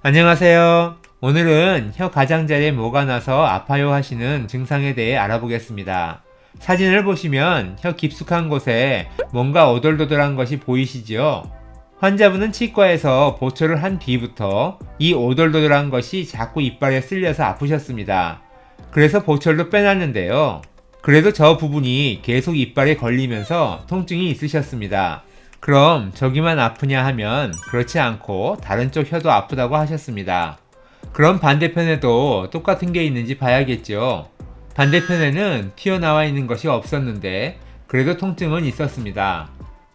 안녕하세요. 오늘은 혀 가장자리에 뭐가 나서 아파요 하시는 증상에 대해 알아보겠습니다. 사진을 보시면 혀 깊숙한 곳에 뭔가 오돌도돌한 것이 보이시지요? 환자분은 치과에서 보초를 한 뒤부터 이 오돌도돌한 것이 자꾸 이빨에 쓸려서 아프셨습니다. 그래서 보초를 빼놨는데요. 그래도 저 부분이 계속 이빨에 걸리면서 통증이 있으셨습니다. 그럼 저기만 아프냐 하면 그렇지 않고 다른 쪽 혀도 아프다고 하셨습니다. 그럼 반대편에도 똑같은 게 있는지 봐야겠죠. 반대편에는 튀어나와 있는 것이 없었는데 그래도 통증은 있었습니다.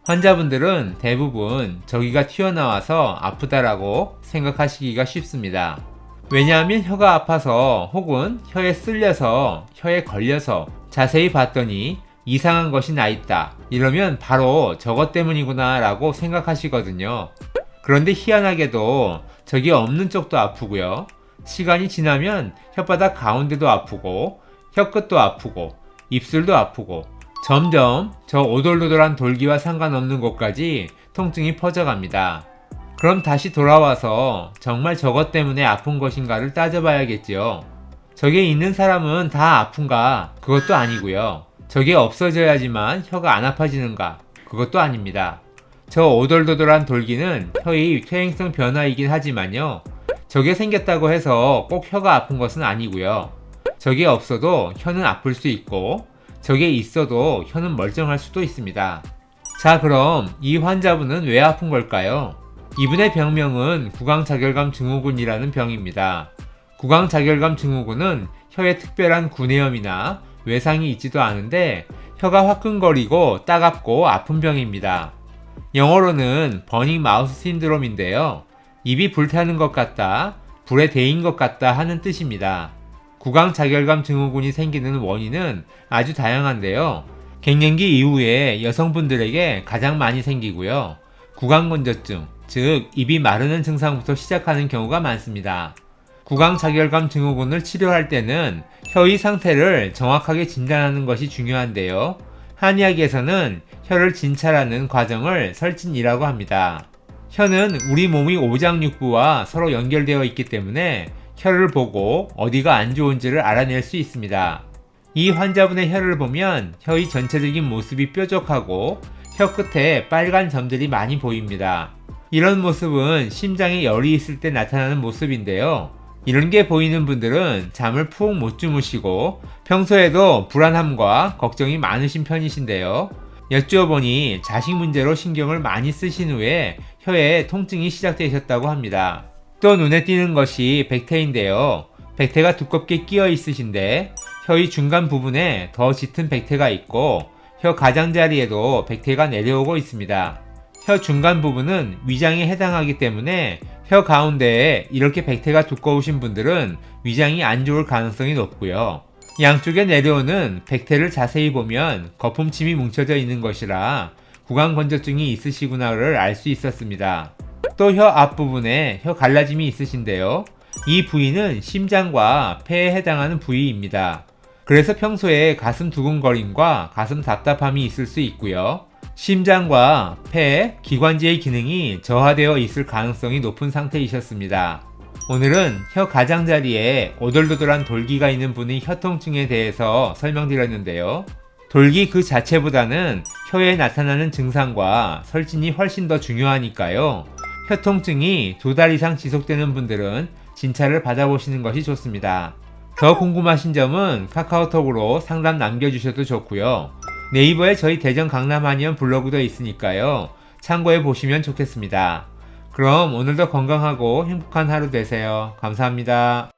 환자분들은 대부분 저기가 튀어나와서 아프다라고 생각하시기가 쉽습니다. 왜냐하면 혀가 아파서 혹은 혀에 쓸려서 혀에 걸려서 자세히 봤더니 이상한 것이 나 있다. 이러면 바로 저것 때문이구나 라고 생각하시거든요. 그런데 희한하게도 저기 없는 쪽도 아프고요. 시간이 지나면 혓바닥 가운데도 아프고 혀끝도 아프고 입술도 아프고 점점 저 오돌도돌한 돌기와 상관없는 곳까지 통증이 퍼져갑니다. 그럼 다시 돌아와서 정말 저것 때문에 아픈 것인가를 따져봐야겠지요. 저게 있는 사람은 다 아픈가? 그것도 아니고요. 저게 없어져야지만 혀가 안 아파지는가? 그것도 아닙니다. 저 오돌도돌한 돌기는 혀의 퇴행성 변화이긴 하지만요. 저게 생겼다고 해서 꼭 혀가 아픈 것은 아니고요. 저게 없어도 혀는 아플 수 있고 저게 있어도 혀는 멀쩡할 수도 있습니다. 자, 그럼 이 환자분은 왜 아픈 걸까요? 이분의 병명은 구강자결감 증후군이라는 병입니다. 구강자결감 증후군은 혀에 특별한 구내염이나 외상이 있지도 않은데 혀가 화끈거리고 따갑고 아픈 병입니다. 영어로는 버닝 마우스 신드롬인데요. 입이 불타는 것 같다, 불에 데인 것 같다 하는 뜻입니다. 구강자결감 증후군이 생기는 원인은 아주 다양한데요. 갱년기 이후에 여성분들에게 가장 많이 생기고요. 구강건조증, 즉 입이 마르는 증상부터 시작하는 경우가 많습니다. 구강자결감 증후군을 치료할 때는 혀의 상태를 정확하게 진단하는 것이 중요한데요. 한의학에서는 혀를 진찰하는 과정을 설진이라고 합니다. 혀는 우리 몸의 오장육부와 서로 연결되어 있기 때문에 혀를 보고 어디가 안 좋은지를 알아낼 수 있습니다. 이 환자분의 혀를 보면 혀의 전체적인 모습이 뾰족하고 혀 끝에 빨간 점들이 많이 보입니다. 이런 모습은 심장에 열이 있을 때 나타나는 모습인데요. 이런 게 보이는 분들은 잠을 푹 못 주무시고 평소에도 불안함과 걱정이 많으신 편이신데요. 여쭈어보니 자식 문제로 신경을 많이 쓰신 후에 혀에 통증이 시작되셨다고 합니다. 또 눈에 띄는 것이 백태인데요. 백태가 두껍게 끼어 있으신데 혀의 중간 부분에 더 짙은 백태가 있고 혀 가장자리에도 백태가 내려오고 있습니다. 혀 중간 부분은 위장에 해당하기 때문에 혀 가운데에 이렇게 백태가 두꺼우신 분들은 위장이 안 좋을 가능성이 높고요. 양쪽에 내려오는 백태를 자세히 보면 거품침이 뭉쳐져 있는 것이라 구강건조증이 있으시구나를 알 수 있었습니다. 또 혀 앞부분에 혀 갈라짐이 있으신데요. 이 부위는 심장과 폐에 해당하는 부위입니다. 그래서 평소에 가슴 두근거림과 가슴 답답함이 있을 수 있고요. 심장과 폐, 기관지의 기능이 저하되어 있을 가능성이 높은 상태이셨습니다. 오늘은 혀 가장자리에 오돌도돌한 돌기가 있는 분의 혀통증에 대해서 설명드렸는데요. 돌기 그 자체보다는 혀에 나타나는 증상과 설진이 훨씬 더 중요하니까요. 혀통증이 2달 이상 지속되는 분들은 진찰을 받아보시는 것이 좋습니다. 더 궁금하신 점은 카카오톡으로 상담 남겨주셔도 좋고요. 네이버에 저희 대전 강남 한의원 블로그도 있으니까요. 참고해 보시면 좋겠습니다. 그럼 오늘도 건강하고 행복한 하루 되세요. 감사합니다.